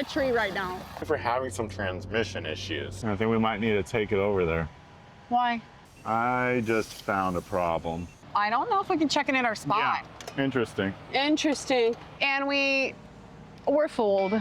tree right now. If we're having some transmission issues. I think we might need to take it over there. Why? I just found a problem. I don't know if we can check it in our spot. Yeah, interesting. Interesting. And we're fooled.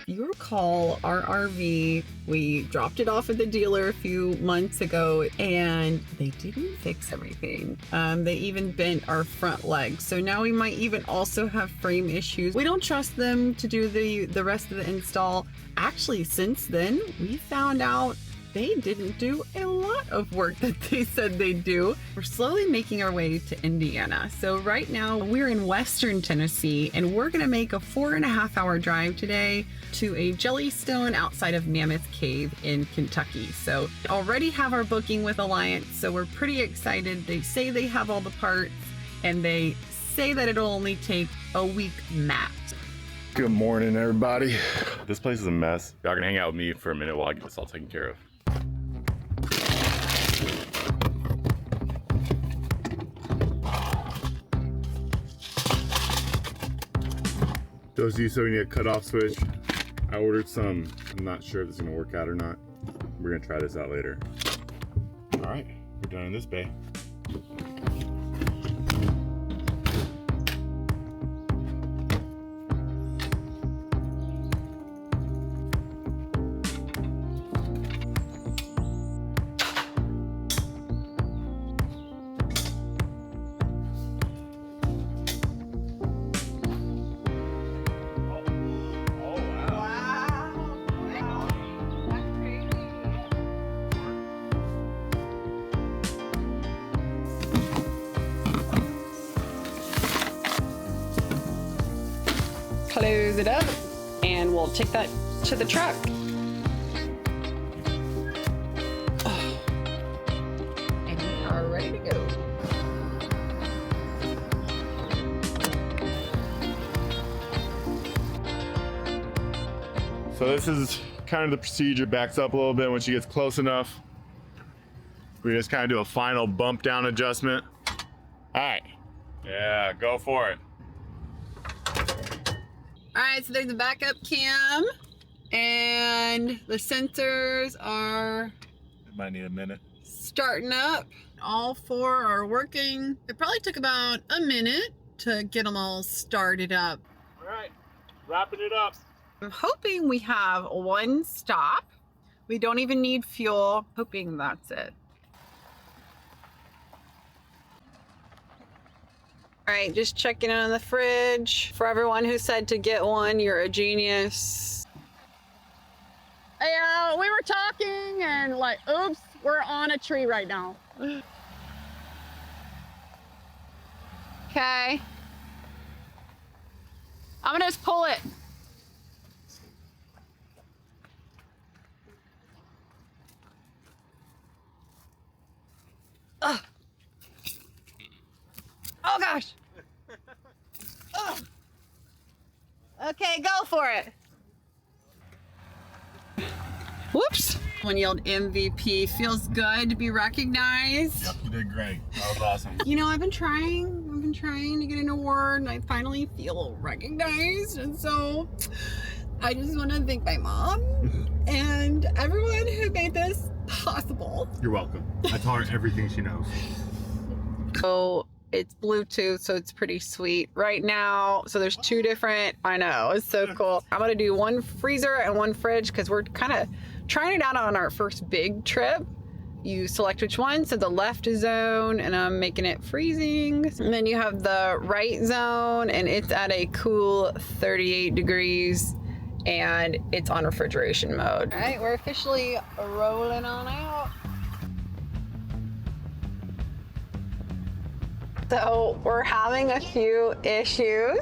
You recall our RV, we dropped it off at the dealer a few months ago and they didn't fix everything. They even bent our front legs. So now we might even also have frame issues. We don't trust them to do the rest of the install. Actually, since then, we found out they didn't do a lot of work that they said they'd do. We're slowly making our way to Indiana. So right now we're in Western Tennessee and we're gonna make a 4.5-hour drive today to a Jellystone outside of Mammoth Cave in Kentucky. So already have our booking with Alliance, so we're pretty excited. They say they have all the parts and they say that it'll only take a week max. Good morning, everybody. This place is a mess. Y'all can hang out with me for a minute while I get this all taken care of. Those of you so we need a cutoff switch. I ordered some. I'm not sure if it's gonna work out or not. We're gonna try this out later. All right, we're done in this bay. Close it up and we'll take that to the truck. Oh. And we are ready to go. So this is kind of the procedure. Backs up a little bit when she gets close enough. We just kind of do a final bump down adjustment. All right, yeah, go for it. All right, so there's the backup cam and the sensors are It might need a minute. starting up. All four are working. It probably took about a minute to get them all started up. All right, wrapping it up. I'm hoping we have one stop. We don't even need fuel. Hoping that's it. All right, just checking in on the fridge. For everyone who said to get one, you're a genius. Hey, we were talking and like, oops, we're on a tree right now. Okay. I'm gonna just pull it. Ugh. Oh gosh. Ugh. Okay, go for it. Whoops. One yelled MVP. Feels good to be recognized. Yep, you did great. That was awesome. You know, I've been trying to get an award and I finally feel recognized. And so I just want to thank my mom and everyone who made this possible. You're welcome. I taught her everything she knows. So it's Bluetooth, so it's pretty sweet right now. So there's two different, I know, it's so cool. I'm gonna do one freezer and one fridge because we're kind of trying it out on our first big trip. You select which one, so the left zone, and I'm making it freezing. And then you have the right zone, and it's at a cool 38 degrees, and it's on refrigeration mode. All right, we're officially rolling on out. So we're having a few issues.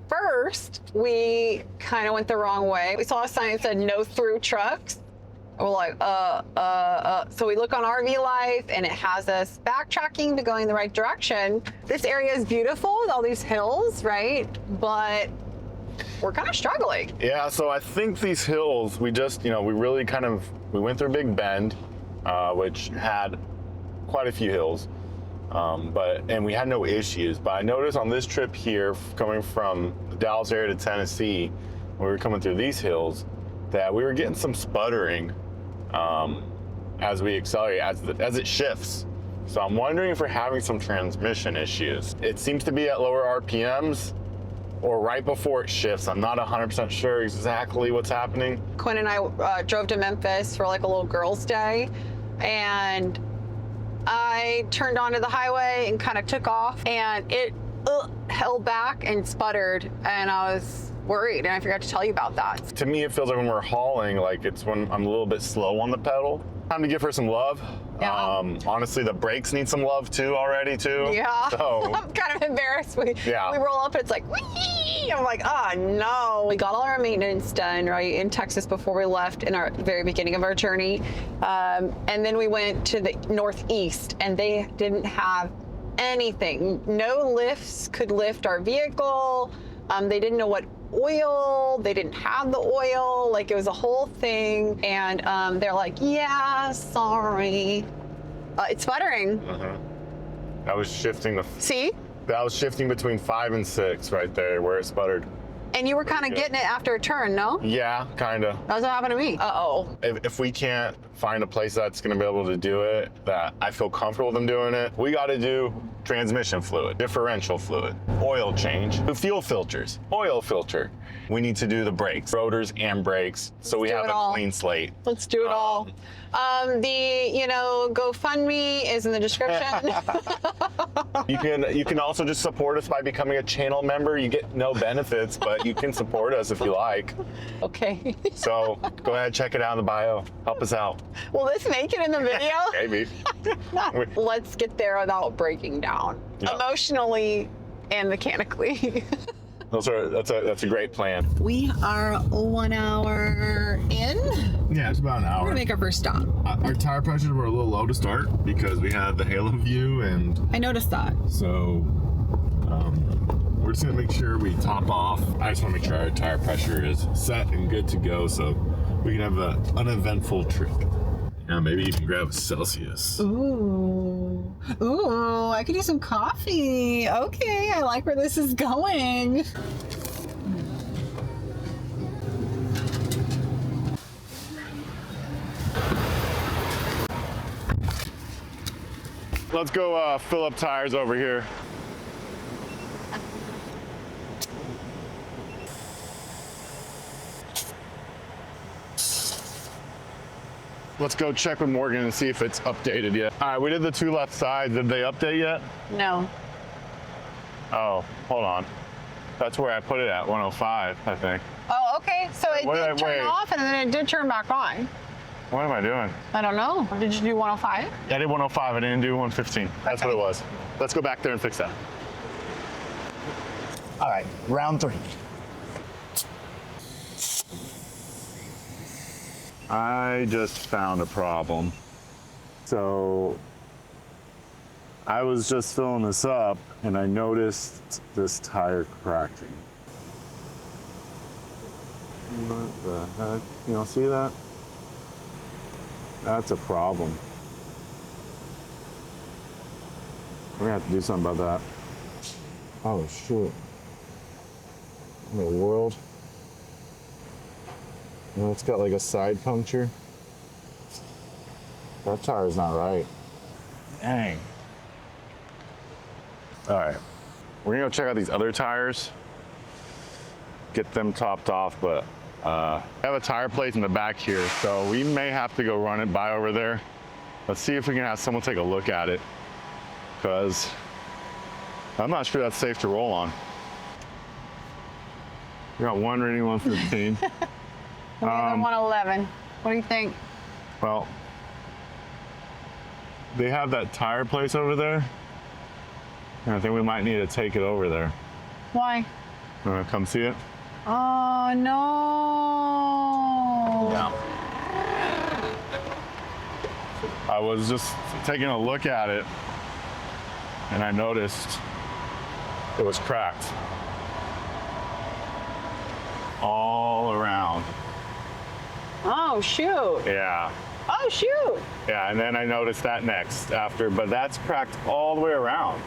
First, we kind of went the wrong way. We saw a sign that said no through trucks. We're like, So we look on RV Life and it has us backtracking to going the right direction. This area is beautiful with all these hills, right? But we're kind of struggling. Yeah, so I think these hills, we just, we really we went through Big Bend, which had quite a few hills. and we had no issues. But I noticed on this trip here, coming from the Dallas area to Tennessee, when we were coming through these hills, that we were getting some sputtering as we accelerate, as it shifts. So I'm wondering if we're having some transmission issues. It seems to be at lower RPMs or right before it shifts. I'm not 100% sure exactly what's happening. Quinn and I drove to Memphis for like a little girls' day, and I turned onto the highway and kind of took off, and it held back and sputtered, and I was worried, and I forgot to tell you about that. To me, it feels like when we're hauling, like it's when I'm a little bit slow on the pedal. Time to give her some love. Yeah. Honestly, the brakes need some love too already too. Yeah. So I'm kind of embarrassed. We Yeah. roll up and it's like, whee! I'm like, oh no. We got all our maintenance done right in Texas before we left in our very beginning of our journey. And then we went to the Northeast, and they didn't have anything. No lifts could lift our vehicle. They didn't know what oil, they didn't have the oil, like it was a whole thing. And they're like, yeah, sorry. It's sputtering. I was shifting See? That was shifting between 5 and 6 right there where it sputtered. And you were kind of getting it after a turn, no? Yeah, kind of. That's what happened to me. Uh-oh. If we can't find a place that's going to be able to do it, that I feel comfortable with them doing it, we got to do transmission fluid, differential fluid, oil change, fuel filters, oil filter. We need to do the brakes, rotors and brakes, so we have a clean slate. Let's do it all. The GoFundMe is in the description. You can also just support us by becoming a channel member. You get no benefits, but you can support us if you like. Okay. So go ahead, check it out in the bio. Help us out. Will this make it in the video? Maybe. Let's get there without breaking down. Yeah. Emotionally and mechanically. That's a great plan. We are 1 hour in. Yeah, it's about an hour. We're gonna make our first stop. Our tire pressures were a little low to start because we had the halo view, and I noticed that. so we're just gonna make sure we top off. I just want to make sure our tire pressure is set and good to go, so we can have an uneventful trip. Yeah, maybe even grab a Celsius. Ooh, I could use some coffee. Okay, I like where this is going. Let's go fill up tires over here. Let's go check with Morgan and see if it's updated yet. All right, we did the 2 left sides. Did they update yet? No. Oh, hold on. That's where I put it at, 105, I think. Oh, okay. So it did turn off, and then it did turn back on. What am I doing? I don't know. Did you do 105? I did 105, I didn't do 115. That's what it was. Let's go back there and fix that. All right, round 3. I just found a problem. So I was just filling this up and I noticed this tire cracking. What the heck? You don't see that? That's a problem. We're gonna have to do something about that. Oh shoot. In the world? No, it's got like a side puncture. That tire's not right. Dang. All right, we're gonna go check out these other tires, get them topped off, but I have a tire place in the back here, so we may have to go run it by over there. Let's see if we can have someone take a look at it, because I'm not sure that's safe to roll on. We got one reading 115. The other 111. What do you think? Well, they have that tire place over there, and I think we might need to take it over there. Why? You wanna come see it? Oh, no. Yeah. I was just taking a look at it, and I noticed it was cracked all around. Oh, shoot. Yeah. Oh, shoot. Yeah, and then I noticed that next after, but that's cracked all the way around.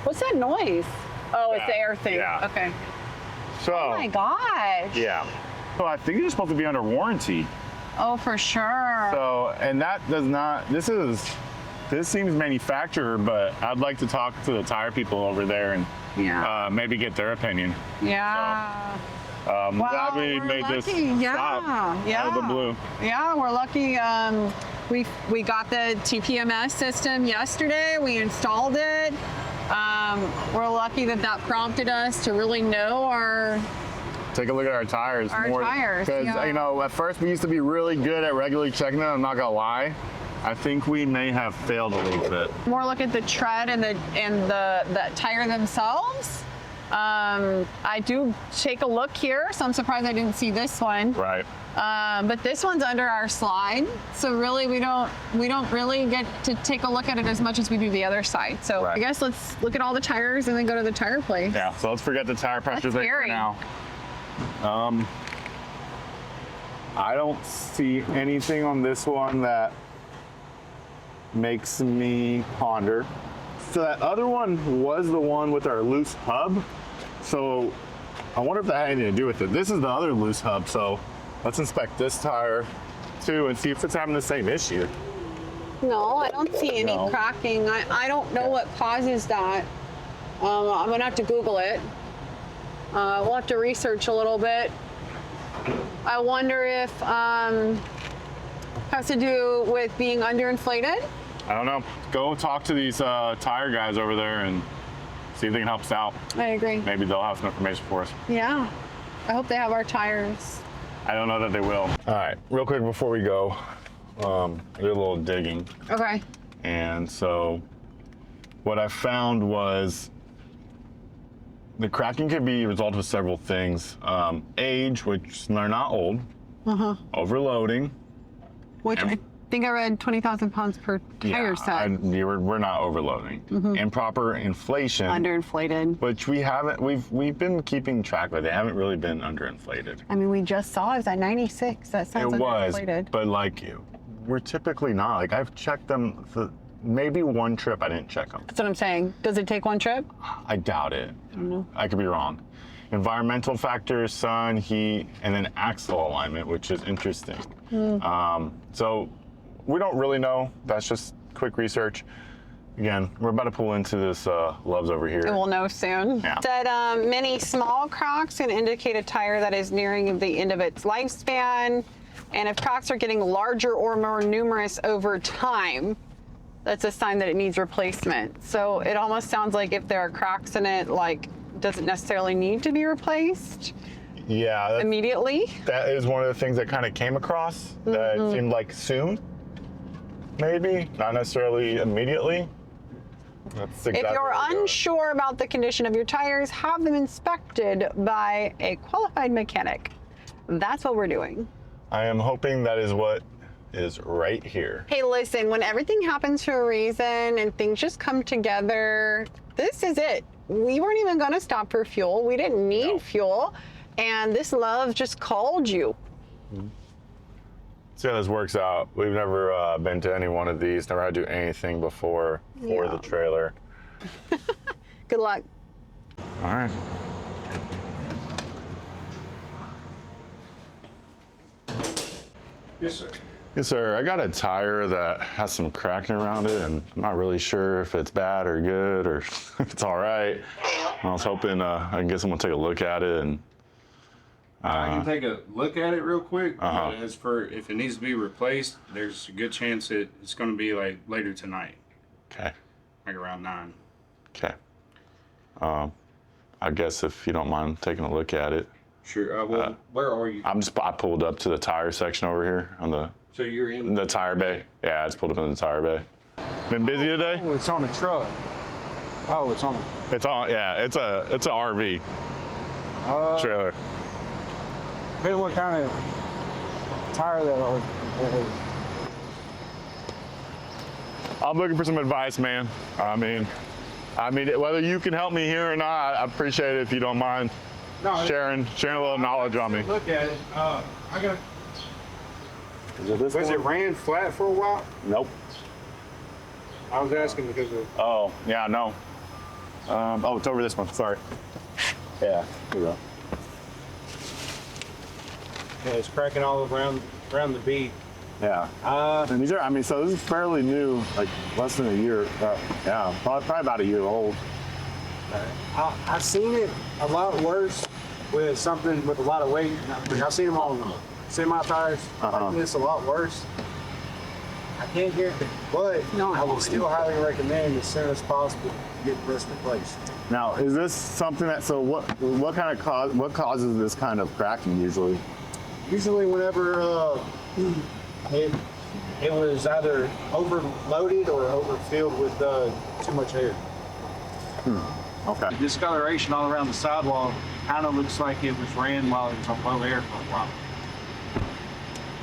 What's that noise? Oh, it's the Yeah, air thing. yeah. Okay. So, Oh my gosh. yeah. So I think you're supposed to be under warranty. Oh, for sure. So, and that does not, this seems manufacturer, but I'd like to talk to the tire people over there and Yeah. maybe get their opinion. Yeah. Glad we we're made this lucky. stop out of the blue. Yeah, we're lucky. We got the TPMS system yesterday. We installed it. We're lucky that prompted us to really know our Take a look at our tires. tires, Because, yeah. you know, at first we used to be really good at regularly checking them, I'm not gonna lie. I think we may have failed a little bit. more look at the tread and the tire themselves. I do take a look here, so I'm surprised I didn't see this one. Right. But this one's under our slide, so really we don't really get to take a look at it as much as we do the other side. So Right. I guess let's look at all the tires and then go to the tire place. Yeah, so let's forget the tire pressure That's thing for scary. now. I don't see anything on this one that makes me ponder. So that other one was the one with our loose hub. So I wonder if that had anything to do with it. This is the other loose hub, so let's inspect this tire too and see if it's having the same issue. No, I don't see any No. cracking. I don't know what causes that. I'm gonna have to Google it. We'll have to research a little bit. I wonder if has to do with being underinflated. I don't know. Go talk to these tire guys over there and see if they can help us out. I agree. Maybe they'll have some information for us. Yeah. I hope they have our tires. I don't know that they will. All right, real quick before we go, I did a little digging. Okay. And so what I found was the cracking could be a result of several things. Age, which they're not old. Overloading. Which I think I read 20,000 pounds per tire set. We're not overloading. Improper inflation. Underinflated. Which we've been keeping track of. They haven't really been underinflated. I mean, we just saw it was at 96. That sounds It was, underinflated. but like, we're typically not. Like, I've checked them. Maybe one trip I didn't check them. That's what I'm saying. Does it take one trip? I doubt it. I could be wrong. Environmental factors, sun, heat, and then axle alignment, which is interesting. So we don't really know. That's just quick research. Again, we're about to pull into this Love's over here. We'll know soon. Yeah. Said many small cracks can indicate a tire that is nearing the end of its lifespan. And if cracks are getting larger or more numerous over time, that's a sign that it needs replacement. So it almost sounds like if there are cracks in it, like, doesn't necessarily need to be replaced Yeah, immediately. that is one of the things that kind of came across that seemed like soon, maybe, not necessarily immediately. That's exactly If you're what we're doing. unsure about the condition of your tires, have them inspected by a qualified mechanic. That's what we're doing. I am hoping that is what is right here. Hey, listen, when everything happens for a reason and things just come together, this is it. We weren't even gonna stop for fuel. We didn't need fuel. And this love just called you. See how this works out. We've never been to any one of these, never had to do anything before for the trailer. Good luck. All right. Yes, sir. Yes, sir. I got a tire that has some cracking around it, and I'm not really sure if it's bad or good or if it's all right. I was hoping I can get someone to take a look at it. And I can take a look at it real quick. Uh-huh. As for if it needs to be replaced, there's a good chance it's going to be like later tonight, okay, like around 9. okay. I guess if you don't mind taking a look at it, Sure. Well, where are you? I pulled up to the tire section over here on So you're in the tire bay. Yeah, I just pulled up in the tire bay. Been busy today? Oh, it's on the truck. Oh, it's on. It's on. Yeah, it's a RV trailer. Depending what kind of tire that are. I'm looking for some advice, man. I mean, whether you can help me here or not, I appreciate it if you don't mind sharing a little knowledge on me. Look at it. I got. Is it this Was one? it ran flat for a while? Nope. I was asking because of. Oh, yeah, no. Oh, it's over this one. Sorry. Yeah, here we go. Yeah, it's cracking all around the bead. Yeah. And these are, I mean, so this is fairly new, like less than a year. Yeah, probably about a year old. I've seen it a lot worse with something with a lot of weight. I've seen them on semi tires like this a lot worse. I can't guarantee, but I will still highly recommend as soon as possible get this replaced. Now, is this something that, so what kind of what causes this kind of cracking usually? Usually whenever it was either overloaded or overfilled with too much air. Okay. Discoloration all around the sidewall kind of looks like it was ran while it was on low air for a while.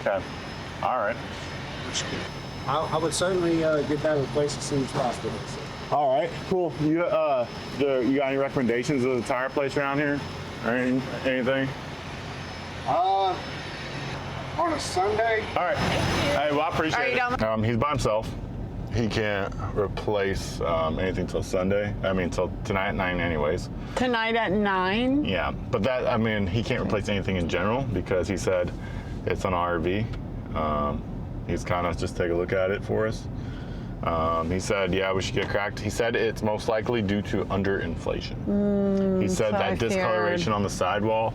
Okay. All right. I would certainly get that replaced as soon as possible. All right. Cool. You got any recommendations of the tire place around here, or anything? On a Sunday, All right. Hey, well, I appreciate it. He's by himself. He can't replace anything till Sunday. I mean, till tonight at 9 anyways. Tonight at 9? Yeah, but that, I mean, he can't replace anything in general because he said it's an RV. He's kind of just take a look at it for us. He said, yeah, we should get cracked. He said it's most likely due to underinflation. He said so I that discoloration on the sidewall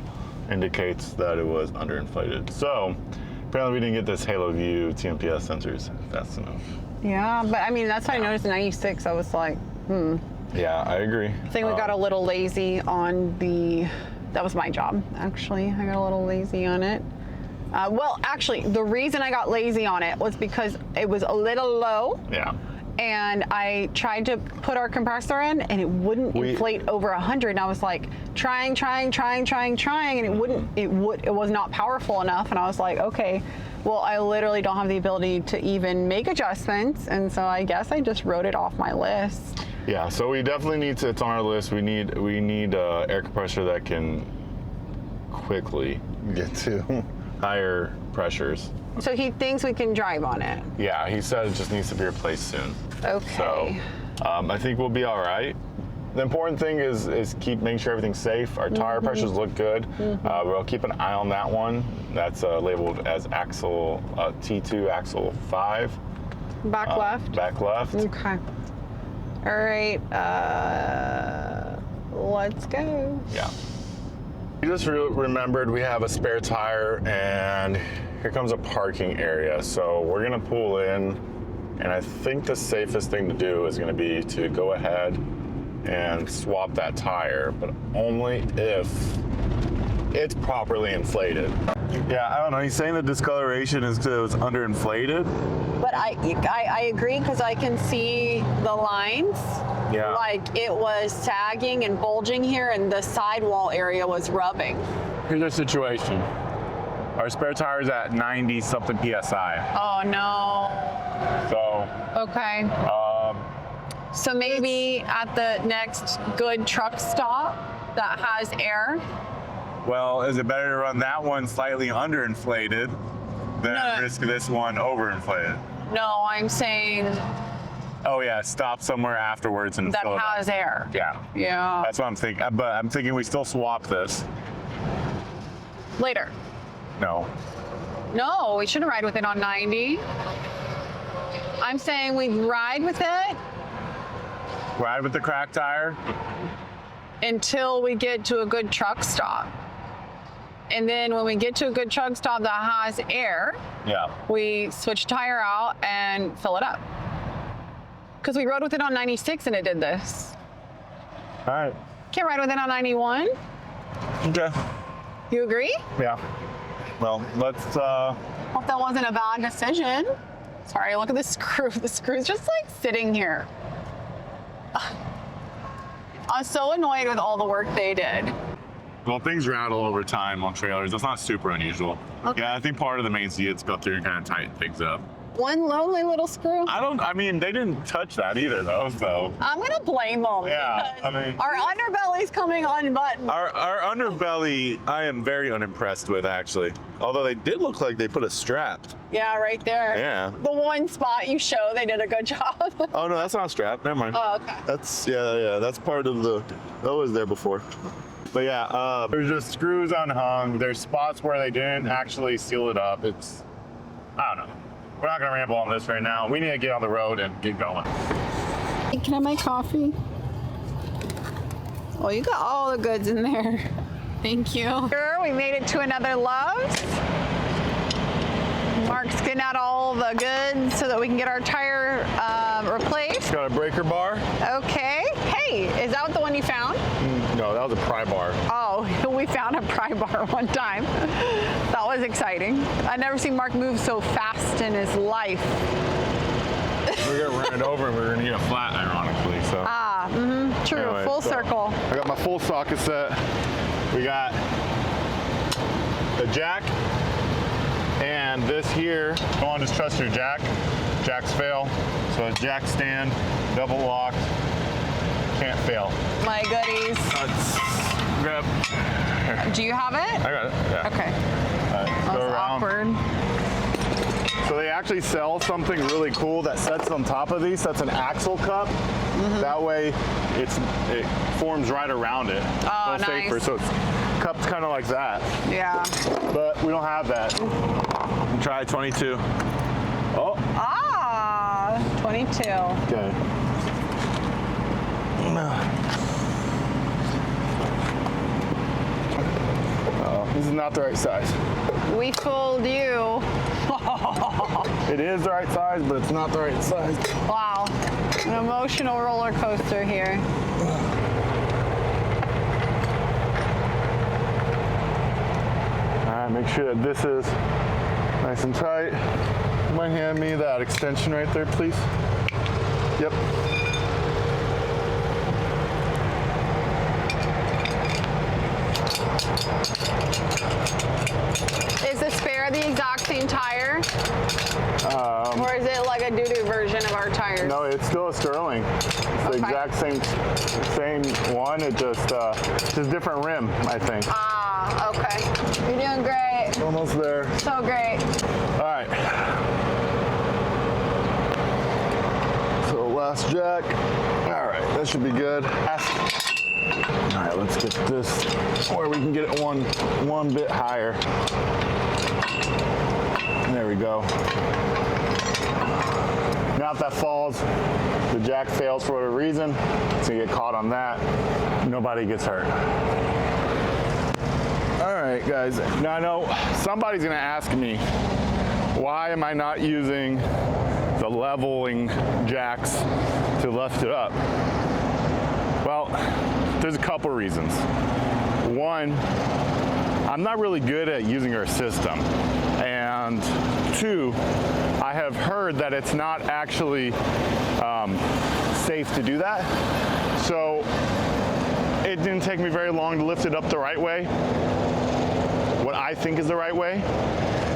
indicates that it was underinflated. So apparently we didn't get this Halo View TPMS sensors fast enough. Yeah, but I mean, that's what I noticed in 96. I was like, Yeah, I agree. I think we got a little lazy on that was my job, actually. I got a little lazy on it. Well, actually, the reason I got lazy on it was because it was a little low. Yeah. And I tried to put our compressor in, and it wouldn't inflate over 100. And I was like, trying, and it was not powerful enough. And I was like, okay, well, I literally don't have the ability to even make adjustments. And so I guess I just wrote it off my list. Yeah, so we definitely need to, it's on our list, we need air compressor that can quickly get to higher pressures. So he thinks we can drive on it. Yeah, he said it just needs to be replaced soon. Okay. So I think we'll be all right. The important thing is keep making sure everything's safe. Our tire pressures look good. We'll keep an eye on that one. That's labeled as axle T2 axle 5. Back left? Back left. Okay. All right, let's go. Yeah. We just remembered we have a spare tire, and here comes a parking area. So we're gonna pull in, and I think the safest thing to do is gonna be to go ahead and swap that tire, but only if it's properly inflated. Yeah, I don't know. He's saying the discoloration is because it was underinflated. But I agree because I can see the lines. Yeah. Like it was sagging and bulging here, and the sidewall area was rubbing. Here's our situation. Our spare tire is at 90 something PSI. Oh no. So. Okay. So maybe at the next good truck stop that has air. Well, is it better to run that one slightly underinflated than risk this one overinflated? No, I'm saying Oh yeah, stop somewhere afterwards and that fill it up. has air. Yeah. Yeah. That's what I'm thinking. But I'm thinking we still swap this. Later. No. No, we shouldn't ride with it on 90. I'm saying we ride with it Ride with the cracked tire. until we get to a good truck stop. And then when we get to a good truck stop that has air, Yeah. we switch tire out and fill it up. Because we rode with it on 96 and it did this. All right. Can't ride with it on 91. Okay. You agree? Yeah. Well, let's. Hope that wasn't a bad decision. Sorry, look at the screw. The screw's just like sitting here. I was so annoyed with all the work they did. Well, things rattle over time on trailers. That's not super unusual. Okay. Yeah, I think part of the main seats go through and kind of tighten things up. One lonely little screw. I mean, they didn't touch that either, though, so. I'm gonna blame them. Yeah, I mean. Our underbelly's coming unbuttoned. Our underbelly, I am very unimpressed with, actually. Although they did look like they put a strap. Yeah, right there. Yeah. The one spot you show, they did a good job. Oh, no, that's not a strap. Never mind. Oh, okay. That's, yeah, that's part of that was there before. But yeah, there's just screws unhung. There's spots where they didn't actually seal it up. It's, I don't know. We're not gonna ramble on this right now. We need to get on the road and get going. Hey, can I make coffee? Well, you got all the goods in there. Thank you. Sure, we made it to another Love's. Mark's getting out all the goods so that we can get our tire replaced. Got a breaker bar? Okay. Hey, is that the one you found? No, that was a pry bar. Oh, we found a pry bar one time. That was exciting. I've never seen Mark move so fast in his life. We're gonna run it over and we're gonna need a flat, ironically. So. True, Anyway, full so circle. I got my full socket set. We got the jack, and this here. Go on, just trust your jack. Jacks fail, so a jack stand, double locked, can't fail. My goodies. Let's grab. Here. Do you have it? I got it. Yeah. Okay. All right, That go was around. awkward. So they actually sell something really cool that sets on top of these. That's an axle cup. That way, it forms right around it. Oh, Little safer, nice. so it's cupped kind of like that. Yeah. But we don't have that. Try 22. Oh. Ah, 22. Okay. Oh, this is not the right size. We fooled you. It is the right size, but it's not the right size. Wow. An emotional roller coaster here. All right, make sure that this is nice and tight. You might hand me that extension right there, please? Yep. Is the spare the exact same tire? Or is it like a doo-doo version of our tires? No, it's still a Sterling. It's the Okay. exact same one. It just different rim, I think. Ah, okay. You're doing great. Almost there. So great. All right. So last jack. All right, that should be good. All right, let's get this where we can get it one bit higher. There we go. Now if that falls, the jack fails for whatever reason, it's gonna get caught on that. Nobody gets hurt. All right, guys. Now I know somebody's gonna ask me, why am I not using the leveling jacks to lift it up? Well, there's a couple reasons. One, I'm not really good at using our system. And two, I have heard that it's not actually safe to do that. So it didn't take me very long to lift it up the right way, what I think is the right way.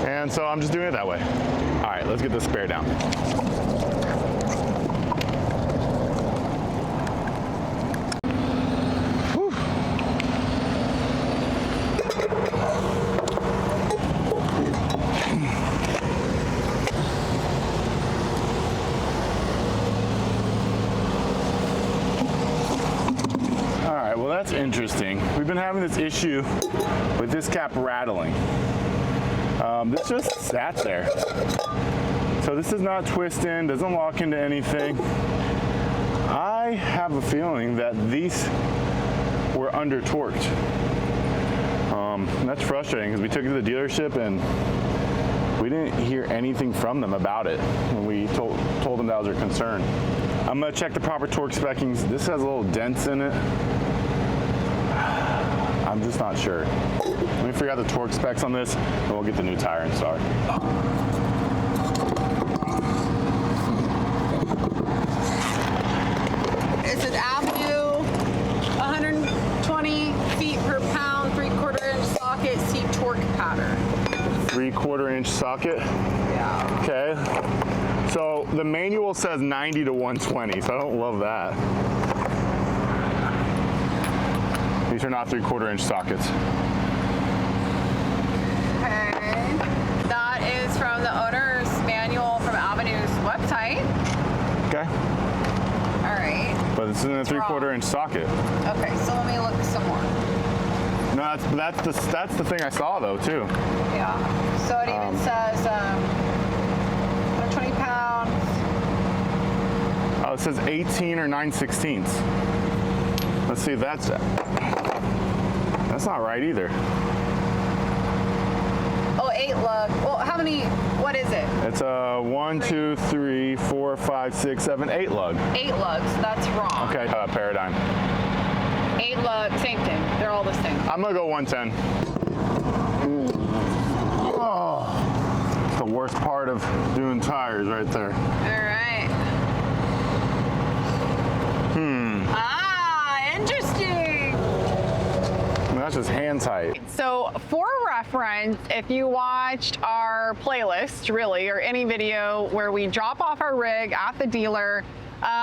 And so I'm just doing it that way. All right, let's get this spare down. Well, that's interesting. We've been having this issue with this cap rattling. This just sat there. So this is not twisting, doesn't lock into anything. I have a feeling that these were under torqued. That's frustrating because we took it to the dealership and we didn't hear anything from them about it when we told them that was our concern. I'm gonna check the proper torque speccings. This has a little dents in it. I'm just not sure. Let me figure out the torque specs on this, and we'll get the new tire installed. It's an Avenue, 120 feet per pound, 3/4 inch socket, seat torque pattern. 3/4 inch socket. Yeah. Okay. the manual says 90 to 120, so I don't love that. These are not 3/4 inch sockets. Okay. That is from the owner's manual from Avenue's website. Okay. All right. But it's in a 3/4 inch socket. Okay, so let me look some more. No, that's the thing I saw though too. Yeah. So it even says 120 pounds. Oh, it says 18 or 9/16. Let's see if that's not right either. Oh, 8 lug. Well, how many? What is it? It's a 1, 2, 3, 4, 5, 6, 7, 8 lug. 8 lugs. That's wrong. Okay, Paradigm. 8 lug, same thing. They're all the same. I'm gonna go 110. Oh, it's the worst part of doing tires right there. All right. Interesting. That's just hand tight. So for reference, if you watched our playlist, really, or any video where we drop off our rig at the dealer,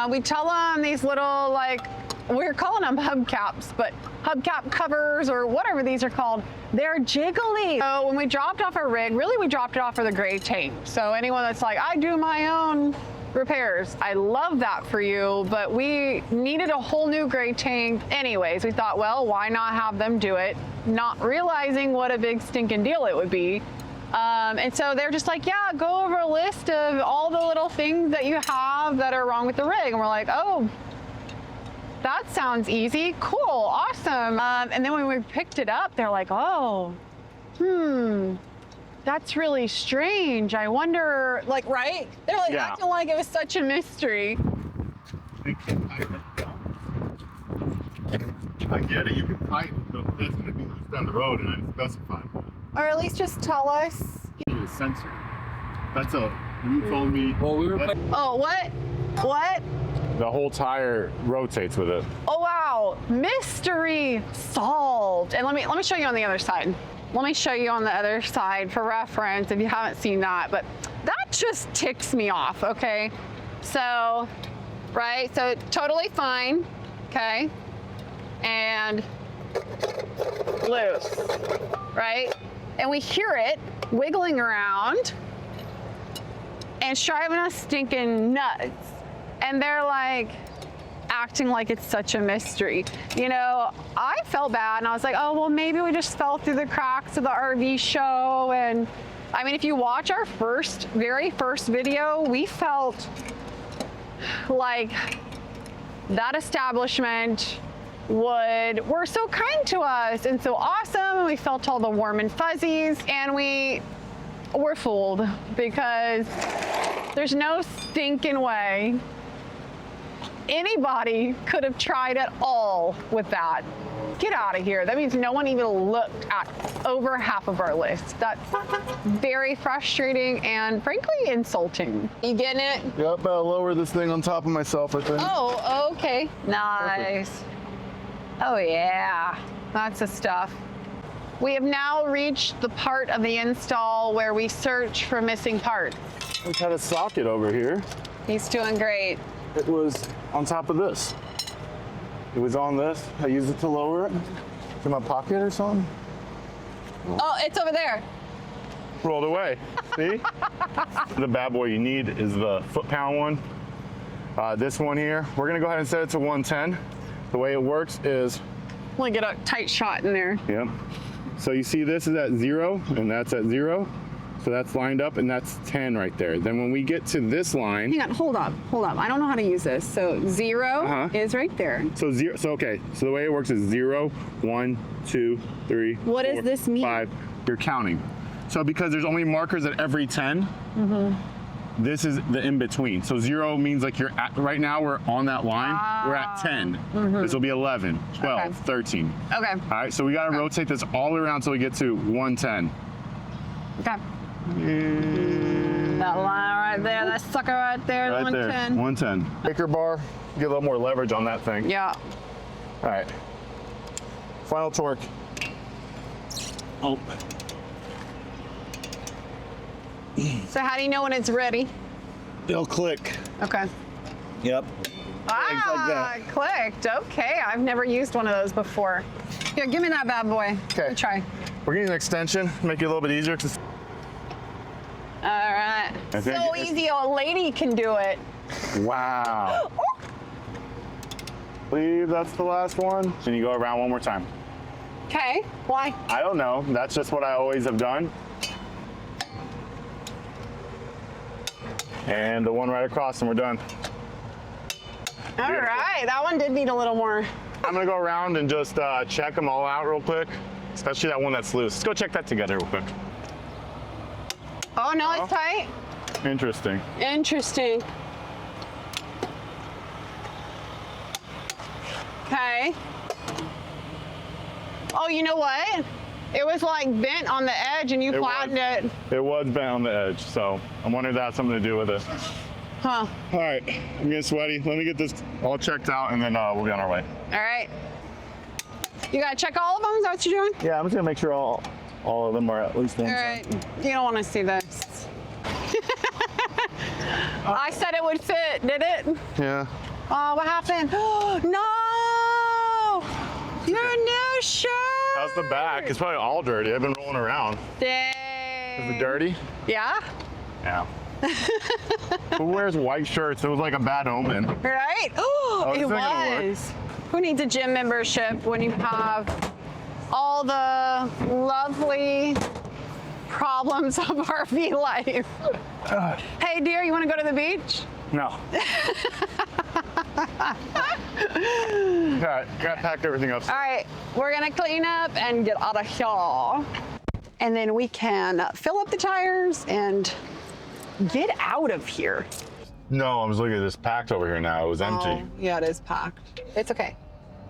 we tell them these little, like, we're calling them hubcaps, but hubcap covers or whatever these are called, they're jiggly. So when we dropped off our rig, really we dropped it off for the gray tank. So anyone that's like, I do my own repairs, I love that for you, but we needed a whole new gray tank anyways. We thought, well, why not have them do it? Not realizing what a big stinking deal it would be. And so they're just like, yeah, go over a list of all the little things that you have that are wrong with the rig. And we're like, oh, that sounds easy. Cool, awesome. And then when we picked it up, they're like, oh, that's really strange. I wonder, like, right? They're like acting like it was such a mystery. I get it, you can tighten, but that's going to be loose down the road, and I specified that. Or at least just tell us. It's a sensor. That's a, you told me. Well, we were. Oh, what? What? The whole tire rotates with it. Oh, wow. Mystery solved. And let me show you on the other side. Let me show you on the other side for reference if you haven't seen that. But that just ticks me off, okay? So, right? So totally fine, okay? And loose, right? And we hear it wiggling around and it's driving us stinking nuts. And they're like acting like it's such a mystery. You know, I felt bad and I was like, oh, well, maybe we just fell through the cracks of the RV show. And I mean, if you watch our very first video, we felt like that establishment were so kind to us and so awesome. And we felt all the warm and fuzzies, and we were fooled because there's no stinking way anybody could have tried at all with that. Get out of here. That means no one even looked at over half of our list. That's very frustrating and frankly insulting. You getting it? Yep, I'll lower this thing on top of myself, I think. Oh, okay. Nice. Perfect. Oh yeah, that's the stuff. We have now reached the part of the install where we search for missing parts. We've had a socket over here. He's doing great. It was on top of this. It was on this. I used it to lower it. In my pocket or something. Oh, it's over there. Rolled away. See? The bad boy you need is the foot-pound one. This one here, we're gonna go ahead and set it to 110. The way it works is... We'll get a tight shot in there. Yep. So you see this is at 0, and that's at 0. So that's lined up, and that's 10 right there. Then when we get to this line... Hang on, hold up. I don't know how to use this. So 0 is right there. So 0, so okay, so the way it works is 0, 1, 2, 3, What 4, does this mean? 5. You're counting. So because there's only markers at every 10, this is the in-between. So 0 means like you're at, right now we're on that line, we're at 10. This will be 11, 12, 13. Okay. All right, so we gotta rotate this all the way around until we get to 110. Okay. That line right there, that sucker right there, Right 110. there, 110. Breaker bar, get a little more leverage on that thing. Yeah. All right, final torque. Oh. So how do you know when it's ready? They'll click. Okay. Yep. Ah, like clicked. Okay, I've never used one of those before. Here, give me that bad boy. Okay. Try. We're getting an extension, make it a little bit easier. All right. I think So it's- easy, a lady can do it. Wow. Believe that's the last one. Can you go around one more time? Okay, why? I don't know. That's just what I always have done. And the one right across, and we're done. All right, that one did need a little more. I'm gonna go around and just check them all out real quick, especially that one that's loose. Let's go check that together real quick. Oh, no, it's tight. Interesting. Interesting. Okay. Oh, you know what? It was like bent on the edge and you It flattened it. It was bent on the edge, so I'm wondering if that has something to do with it. Huh. All right, I'm getting sweaty. Let me get this all checked out, and then we'll be on our way. All right. You gotta check all of them? Is that what you're doing? Yeah, I'm just gonna make sure all of them are at least All inside. right. You don't want to see this. I said it would fit, did it? Yeah. Oh, what happened? No! Your new shirt! How's the back? It's probably all dirty. I've been rolling around. Dang. Is it dirty? Yeah? Yeah. Who wears white shirts? It was like a bad omen. Right? Oh, is it that gonna work? was. Who needs a gym membership when you have all the lovely problems of RV life? Hey, dear, you want to go to the beach? No. Got packed everything up. All right, we're gonna clean up and get out of here. And then we can fill up the tires and get out of here. No, I was looking at this packed over here now. It was empty. Oh, yeah, it is packed. It's okay.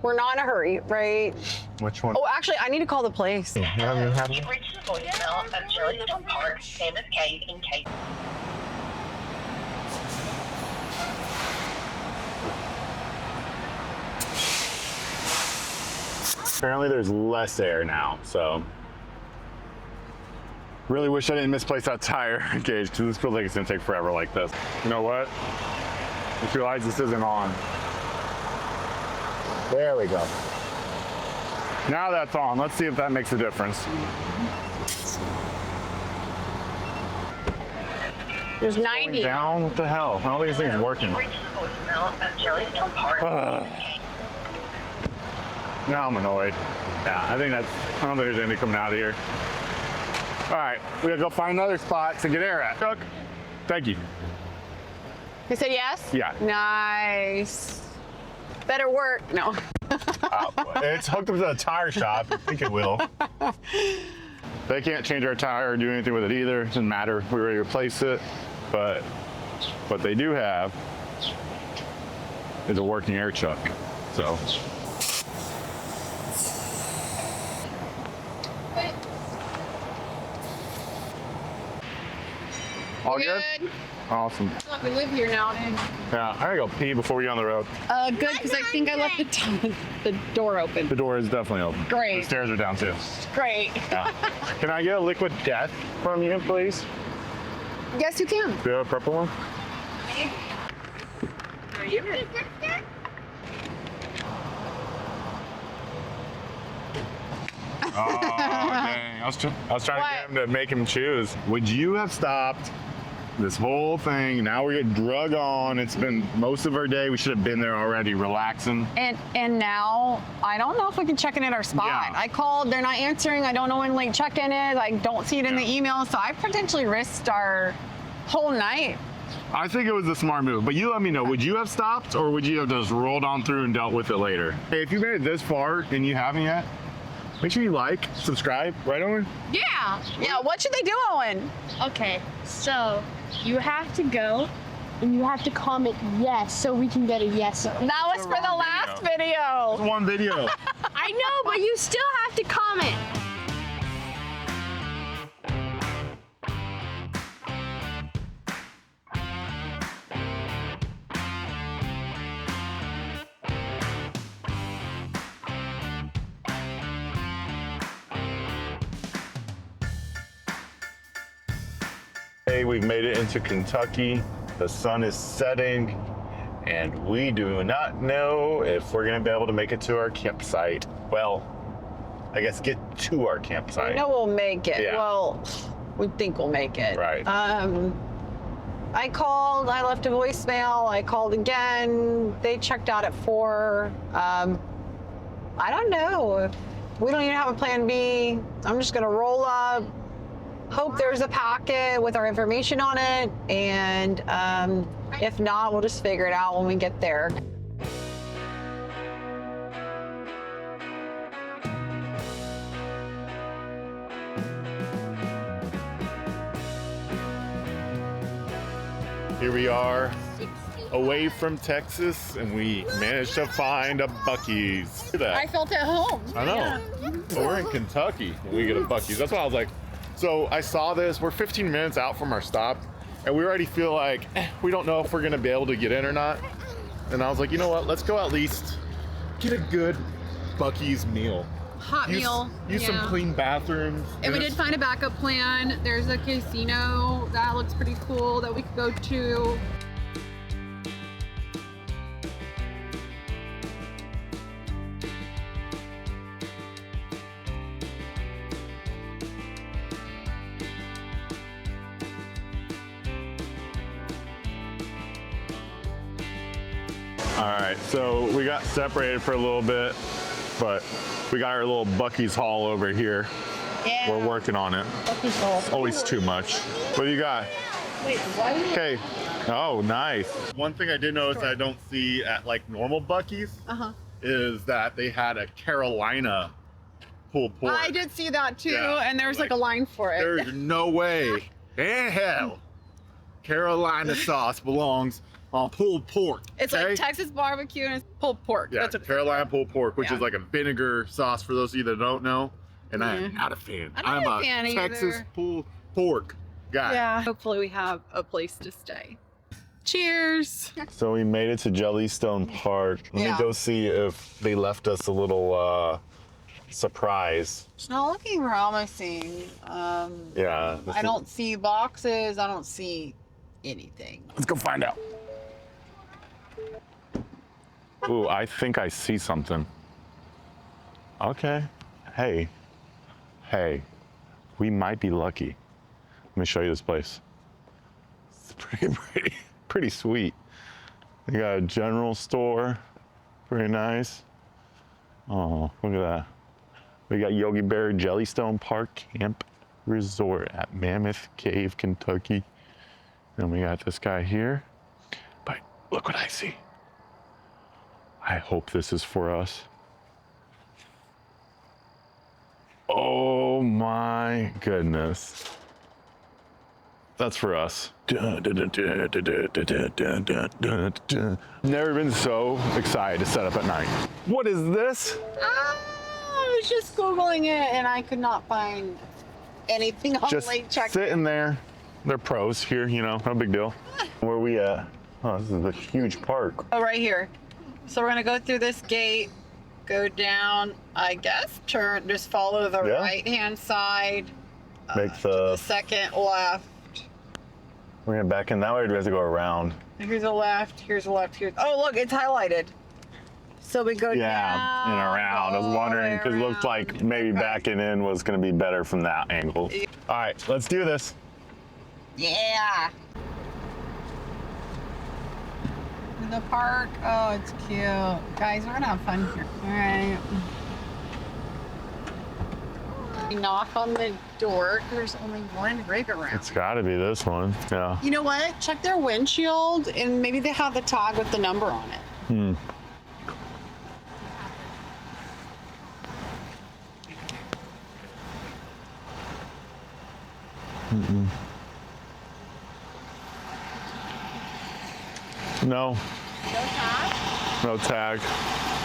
We're not in a hurry, right? Which one? Oh, actually, I need to call the place. You've reached the voicemail of Jellystone Park, Famous Cave in Cape. Apparently there's less air now, so. Really wish I didn't misplace that tire gauge, because this feels like it's gonna take forever like this. You know what? Just realize this isn't on. There we go. Now that's on. Let's see if that makes a difference. There's 90. Down? What the hell? I don't think this thing's working. Reached the voicemail of Jellystone Park. Now I'm annoyed. Yeah, I don't think there's anything coming out of here. All right, we gotta go find another spot to get air at. Chuck, thank you. You said yes? Yeah. Nice. Better work. No. It's hooked up to the tire shop. I think it will. They can't change our tire or do anything with it either. It doesn't matter if we already replace it. But what they do have is a working air chuck. So. All good? Awesome. Look, we live here now, dude. Yeah, I gotta go pee before we get on the road. Good, because I think I left the door open. The door is definitely open. Great. The stairs are down too. Great. Yeah. Can I get a liquid death from you, please? Yes, you can. Do you have a purple one? Oh, dang. I was trying to get him to make him choose. Would you have stopped this whole thing? Now we're getting drug on. It's been most of our day. We should have been there already, relaxing. And now I don't know if we can check in at our spot. Yeah. I called, they're not answering. I don't know when late check-in is. I don't see it in the email, so I potentially risked our whole night. I think it was a smart move, but you let me know. Would you have stopped, or would you have just rolled on through and dealt with it later? Hey, if you made it this far and you haven't yet, make sure you like, subscribe, right, Owen? Yeah. Yeah, what should they do, Owen? Okay, so you have to go and you have to comment yes so we can get a yes. That was for the last video. One video. I know, but you still have to comment. Hey, we've made it into Kentucky. The sun is setting, and we do not know if we're gonna be able to make it to our campsite. Well, I guess get to our campsite. I know we'll make it. Yeah. Well, we think we'll make it. Right. I called, I left a voicemail, I called again. They checked out at 4. I don't know. We don't even have a plan B. I'm just gonna roll up, hope there's a packet with our information on it, and if not, we'll just figure it out when we get there. Here we are, away from Texas, and we managed to find a Buc-ee's. Look at that. I felt at home. I know. Well, we're in Kentucky and we get a Buc-ee's. That's why I was like, so I saw this. We're 15 minutes out from our stop, and we already feel like we don't know if we're gonna be able to get in or not. And I was like, you know what? Let's go at least get a good Buc-ee's meal. Hot meal. Use some clean bathrooms. And we did find a backup plan. There's a casino that looks pretty cool that we could go to. All right, so we got separated for a little bit, but we got our little Buc-ee's haul over here. Yeah. We're working on it. Always too much. What do you got? Wait, what? Okay. Oh, nice. One thing I did notice I don't see at like normal Buc-ee's is that they had a Carolina pulled pork. I did see that too, Yeah, and there was like a line for it. There's no way in hell Carolina sauce belongs on pulled pork. It's okay? like Texas barbecue and it's pulled pork. Yeah, That's what Carolina pulled pork, which Yeah. is like a vinegar sauce for those of you that don't know. And I am not a fan. I'm not a fan Texas either. pulled pork guy. Yeah. Hopefully we have a place to stay. Cheers. So we made it to Jellystone Park. Let me go see if they left us a little surprise. It's not looking promising. Yeah. I don't see boxes. I don't see anything. Let's go find out. Ooh, I think I see something. Okay. Hey, we might be lucky. Let me show you this place. It's pretty sweet. They got a general store, pretty nice. Oh, look at that. We got Yogi Bear Jellystone Park Camp Resort at Mammoth Cave, Kentucky. Then we got this guy here. But look what I see. I hope this is for us. Oh my goodness. That's for us. Never been so excited to set up at night. What is this? I was just Googling it and I could not find anything on Just late check. sitting there. They're pros here, you know, no big deal. Where are we at? Oh, this is a huge park. Oh, right here. So we're gonna go through this gate, go down, I guess, turn, just follow the right-hand side. Make to the second left. We're gonna back in that way, or do we have to go around? Here's a left, here's a left, here's, oh look, it's highlighted. So we go down. And around. I was wondering, because it looked like maybe backing in was gonna be better from that angle. All right, let's do this. Yeah. The park, oh, it's cute. Guys, we're gonna have fun here. All right. We knock on the door. There's only one rig around. It's gotta be this one, yeah. You know what? Check their windshield and maybe they have the tag with the number on it. No. No tag? No tag.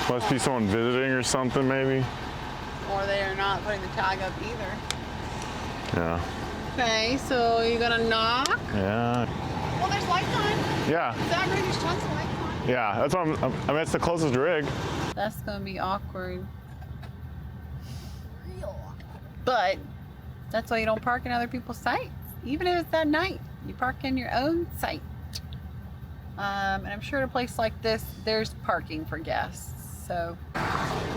Must be someone visiting or something, maybe. Or they are not putting the tag up either. Yeah. Okay, so you're gonna knock. Yeah. Well, there's lights on. Yeah. That rig, there's tons of lights on. Yeah, that's what I mean, it's the closest rig. That's gonna be awkward. But that's why you don't park in other people's sites. Even if it's at night, you park in your own site. And I'm sure at a place like this, there's parking for guests. So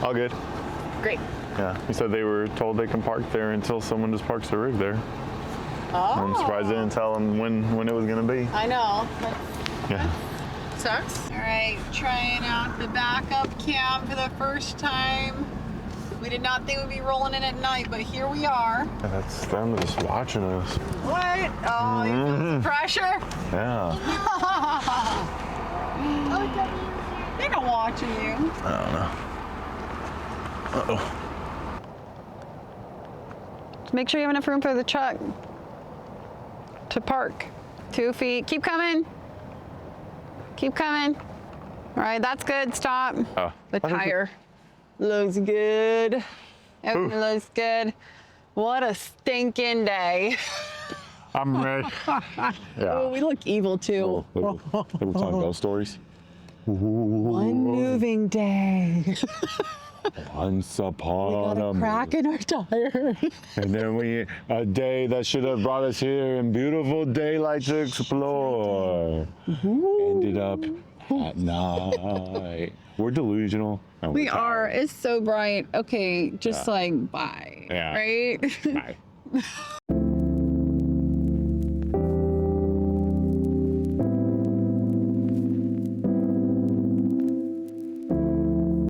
All good. great. Yeah, he said they were told they can park there until someone just parks their rig there. Oh. I'm surprised they didn't tell them when it was gonna be. I know. Yeah. Sucks. All right, trying out the backup cam for the first time. We did not think we'd be rolling in at night, but here we are. That's them just watching us. What? Oh, you feel some pressure? Yeah. They're not watching you. I don't know. Uh-oh. Just make sure you have enough room for the truck to park. 2 feet. Keep coming. Keep coming. All right, that's good. Stop. Oh. The tire looks good. Everything looks good. What a stinking day. I'm ready. Oh, Yeah. we look evil too. Little time ghost stories. One moving day. Once upon a Crack in our tire. and then a day that should have brought us here in beautiful daylight to explore. Ended up at night. We're delusional. and We we're are. tired. It's so bright. Okay, just like bye. Yeah. Right? Bye.